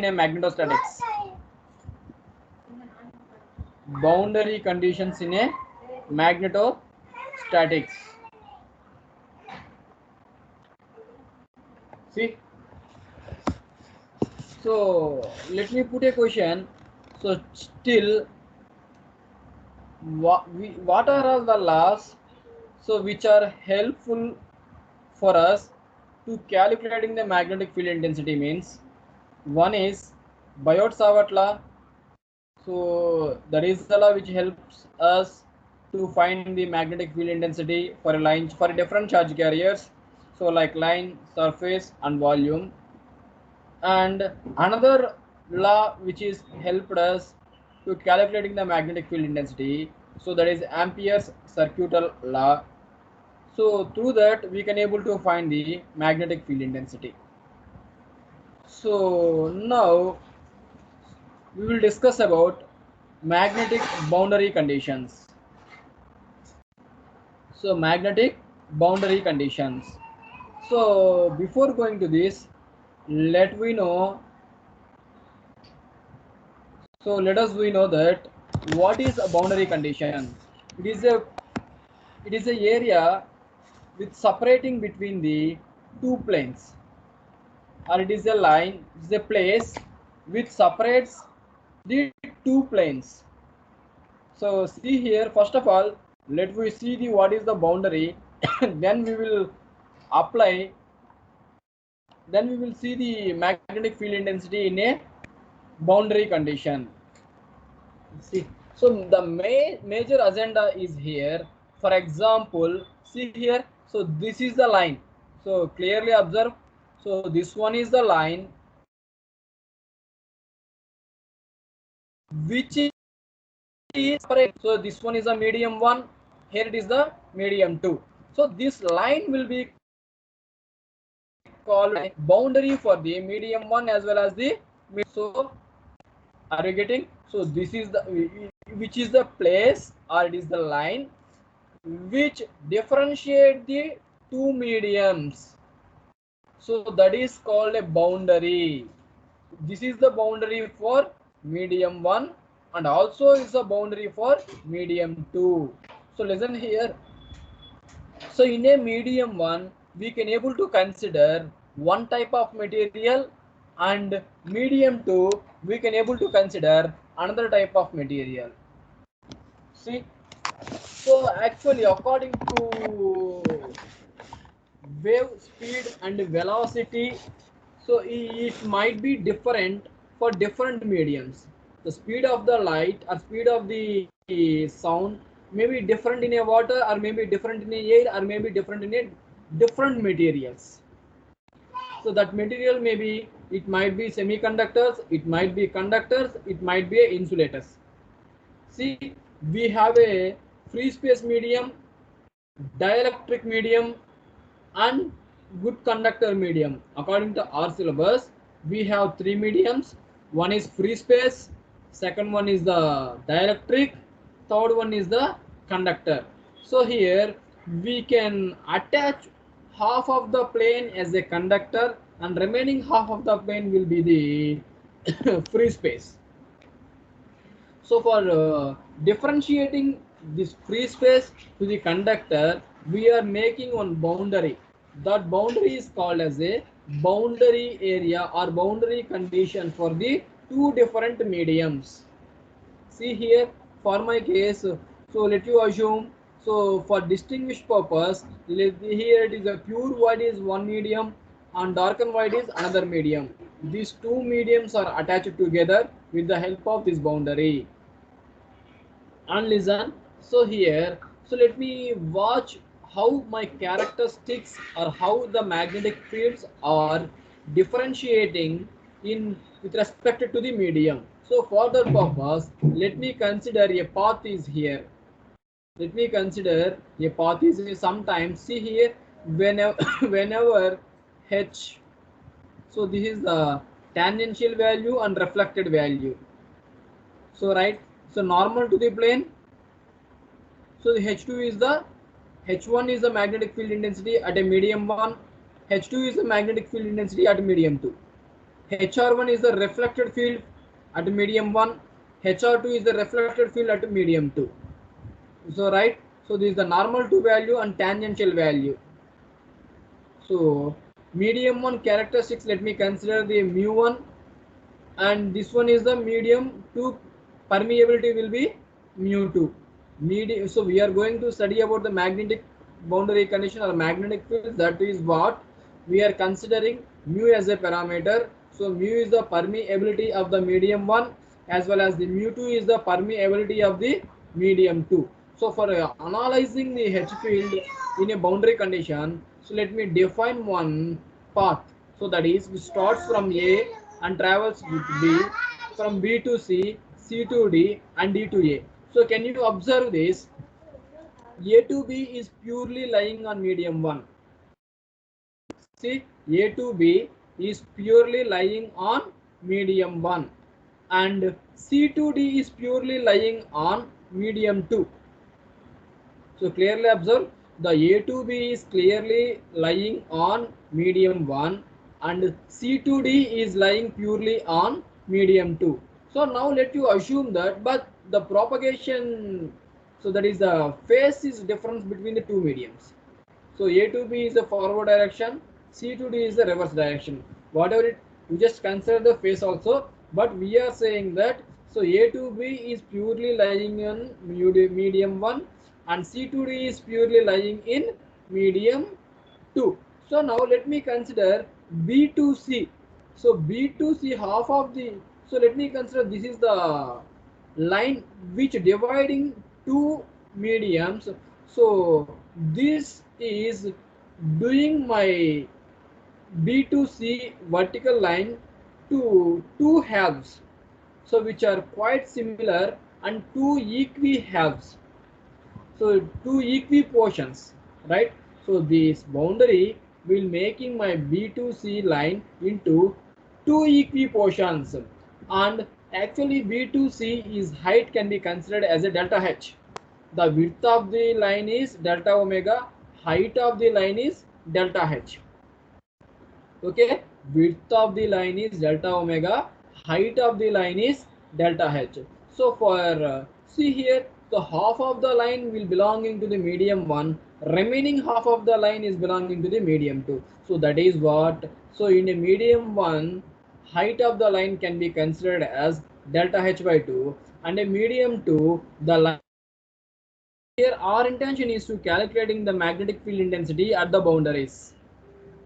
in a magnetostatics. Boundary conditions in a magnetostatics. See, so let me put a question. So still, what are all the laws so which are helpful for us to calculating the magnetic field intensity? Means one is Biot-Savart law. So that is the law which helps us to find the magnetic field intensity for a line for different charge carriers. So like line, surface and volume. And another law which is helped us to calculating the magnetic field intensity, so that is Ampere's circuital law. So through that we can able to find the magnetic field intensity. So now we will discuss about magnetic boundary conditions. So magnetic boundary conditions. So before going to this, let us know that what is a boundary condition. It is a area with separating between the two planes, or it is a line, it is a place which separates the two planes. So see here, first of all, let we see the what is the boundary then we will apply, then we will see the magnetic field intensity in a boundary condition. See, so the major agenda is here. For example, see here, so this is the line, so clearly observe, so this one is the line which is separate. So this one is a medium 1, here it is the medium 2. So this line will be called a boundary for the medium 1 as well as the medium. So are you getting? So this is the which is the place, or it is the line which differentiate the two mediums. So that is called a boundary. This is the boundary for medium 1 and also is a boundary for medium 2. So listen here. So in a medium 1 we can able to consider one type of material, and medium 2 we can able to consider another type of material. See, so actually according to wave speed and velocity, so it might be different for different mediums. The speed of the light or speed of the sound may be different in a water, or maybe different in a air, or maybe different in a different materials. So that material maybe, it might be semiconductors, it might be conductors, it might be insulators. See, we have a free space medium, dielectric medium and good conductor medium. According to our syllabus, we have three mediums. One is free space, second one is the dielectric, third one is the conductor. So here we can attach half of the plane as a conductor and remaining half of the plane will be the free space. So for differentiating this free space to the conductor, we are making one boundary. That boundary is called as a boundary area or boundary condition for the two different mediums. See here, for my case, so let you assume, so for distinguished purpose, here it is a pure white is one medium and dark and white is another medium. These two mediums are attached together with the help of this boundary. And listen, so here, so let me watch how my characteristics or how the magnetic fields are differentiating in with respect to the medium. So for that purpose, let me consider a path is here. Let me consider a path is sometimes, see here, whenever whenever h, so this is the tangential value and reflected value. So right, so normal to the plane. So the H2 is the, H1 is the magnetic field intensity at a medium 1, H2 is the magnetic field intensity at medium 2. HR1 is the reflected field at medium 1, HR2 is the reflected field at medium 2. So right, so this is the normal to value and tangential value. So medium 1 characteristics, let me consider the mu1, and this one is the medium 2 permeability will be mu2. So we are going to study about the magnetic boundary condition or magnetic field. That is what we are considering mu as a parameter. So mu is the permeability of the medium 1 as well as the mu2 is the permeability of the medium 2. So for analyzing the H field in a boundary condition, so let me define one path. So that is, it starts from A and travels with B, from B to C, C to D and D to A. So can you observe this? A to B is purely lying on medium 1. See, A to B is purely lying on medium 1 and C to D is purely lying on medium 2. So clearly observe, the A to B is clearly lying on medium 1 and C to D is lying purely on medium 2. So now let you assume that, but the propagation, so that is the phase is difference between the two mediums. So A to B is the forward direction, C to D is the reverse direction. Whatever it, you just consider the phase also, but we are saying that, so A to B is purely lying in medium 1 and C to D is purely lying in medium 2. So now let me consider B to C. So B to C, half of the, so let me consider this is the line which dividing two mediums. So this is doing my B to C vertical line to two halves, so which are quite similar, and two equi halves, so two equi portions, right? So this boundary will making my B to C line into two equi portions, and actually B to C is height can be considered as a delta H. The width of the line is delta omega, height of the line is delta H. Okay, width of the line is delta omega, height of the line is delta H. So for see here, the half of the line will belonging to the medium 1, remaining half of the line is belonging to the medium 2. So that is what, so in a medium 1, height of the line can be considered as delta H by 2, and a medium 2, the line. Here our intention is to calculating the magnetic field intensity at the boundaries.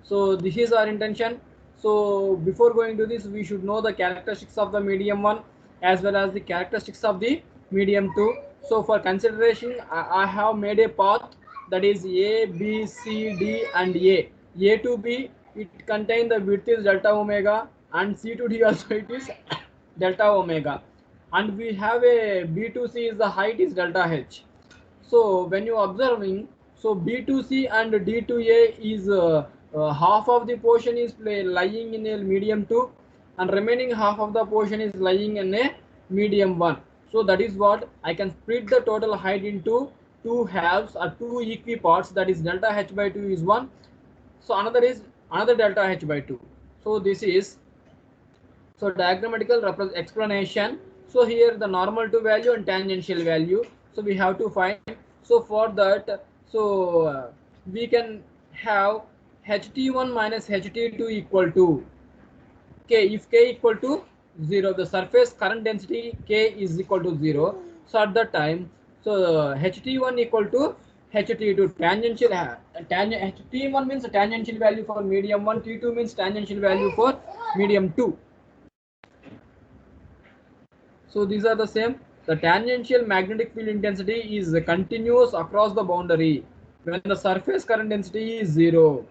So this is our intention. So before going to this, we should know the characteristics of the medium 1 as well as the characteristics of the medium 2. So for consideration, I have made a path that is A, B, C, D and A. A to B, it contains the width is delta omega, and C to D also it is delta omega. And we have a B to C is the height is delta H. So when you observing, so B to C and D to A is half of the portion is lying in a medium 2 and remaining half of the portion is lying in a medium 1. So that is what I can split the total height into two halves or two equi parts, that is delta H by 2 is 1. So another is another delta H by 2. So this is, so diagrammatical explanation. So here the normal to value and tangential value. So we have to find. So for that, so we can have HT1 minus HT2 equal to K. If K equal to 0, the surface current density K is equal to 0. So at that time, so HT1 equal to HT2, tangential. HT1 means the tangential value for medium 1. T2 means tangential value for medium 2. So these are the same. The tangential magnetic field intensity is continuous across the boundary when the surface current density is 0.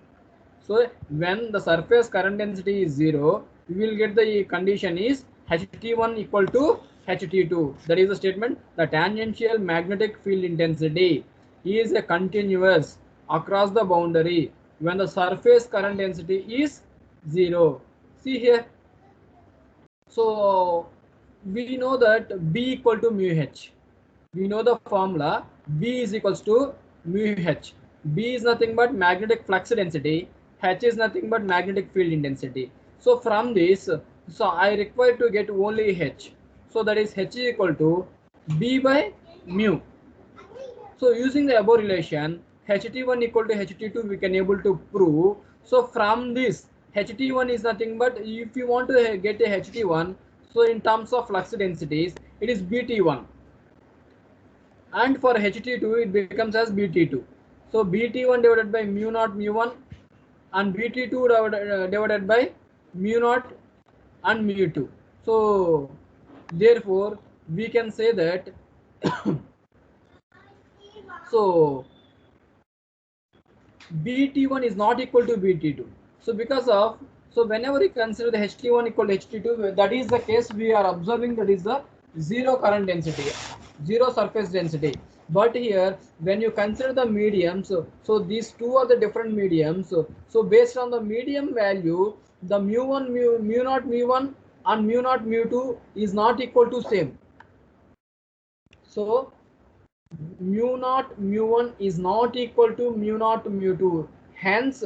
So when the surface current density is 0, we will get the condition is HT1 equal to HT2. That is the statement. The tangential magnetic field intensity is a continuous across the boundary when the surface current density is 0. See here. So we know that B equal to mu H. We know the formula. B is equals to mu H. B is nothing but magnetic flux density. H is nothing but magnetic field intensity. So from this, so I require to get only H. So that is H is equal to B by mu. So using the above relation, HT1 equal to HT2 we can able to prove. So from this, HT1 is nothing but if you want to get a HT1, so in terms of flux densities, it is BT1. And for HT2, it becomes as BT2. So BT1 divided by mu naught mu1 and BT2 divided by mu naught and mu2. So therefore, we can say that so BT1 is not equal to BT2. So because of, so whenever we consider the HT1 equal to HT2, that is the case we are observing, that is the zero current density, zero surface density. But here when you consider the mediums, so these two are the different mediums. So based on the medium value, the mu1 mu naught mu1 and mu naught mu2 is not equal to same. So mu naught mu1 is not equal to mu naught mu2. Hence,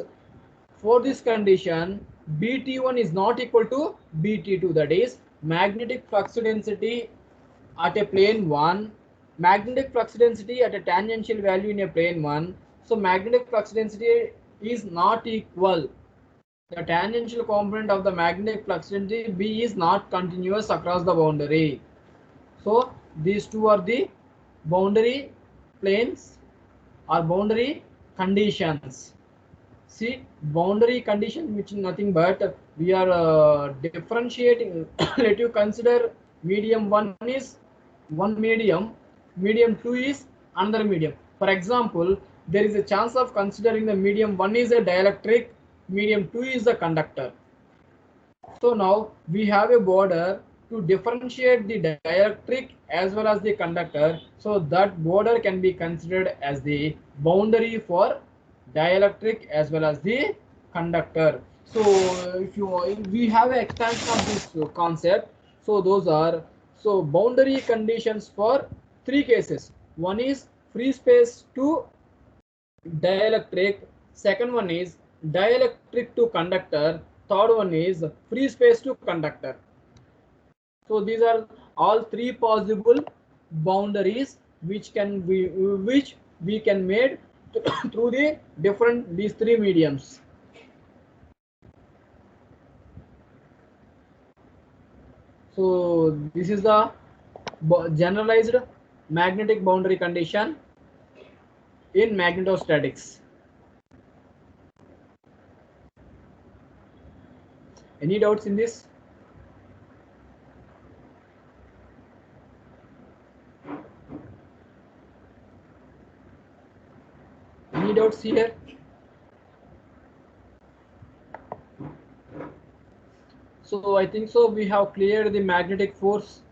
for this condition, BT1 is not equal to BT2. That is, magnetic flux density at a plane 1, magnetic flux density at a tangential value in a plane 1. So magnetic flux density is not equal. The tangential component of the magnetic flux density B is not continuous across the boundary. So these two are the boundary planes or boundary conditions. See, boundary condition, which is nothing but we are differentiating. Let you consider medium 1 is one medium, medium 2 is another medium. For example, there is a chance of considering the medium 1 is a dielectric, medium 2 is a conductor. So now we have a border to differentiate the dielectric as well as the conductor. So that border can be considered as the boundary for dielectric as well as the conductor. So if we have an expansion of this concept, so those are, so boundary conditions for three cases. One is free space to dielectric, second one is dielectric to conductor, third one is free space to conductor. So these are all three possible boundaries which we can made through the different these three mediums. So this is the generalized magnetic boundary condition in magnetostatics. Any doubts in this? Any doubts here? So I think so we have cleared the magnetic force,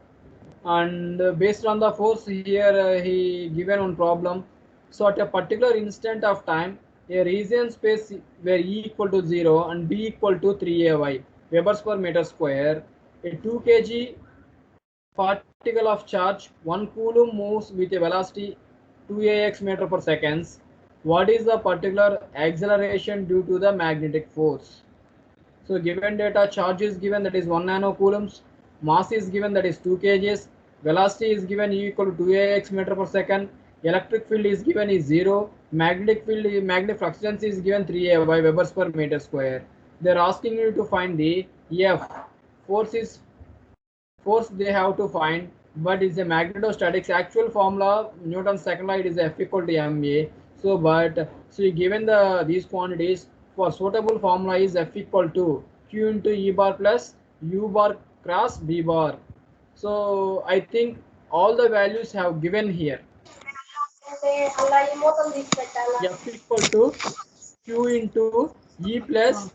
and based on the force here he given one problem. So at a particular instant of time, a region space where E equal to 0 and B equal to 3AY Webers per meter square, a 2 kg particle of charge 1 coulomb moves with a velocity 2ax meter per seconds. What is the particular acceleration due to the magnetic force? So given data, charge is given, that is 1 nanocoulombs, mass is given, that is 2 kgs, velocity is given E equal to 2ax meter per second, electric field is given is 0, magnetic flux density is given 3 by Webers per meter square. They are asking you to find the F. Force they have to find, but it's a magnetostatics actual formula, Newton's second law, it is F equal to ma. So given these quantities, for suitable formula is F equal to Q into E bar plus U bar cross B bar. So I think all the values have given here. F equal to Q into E plus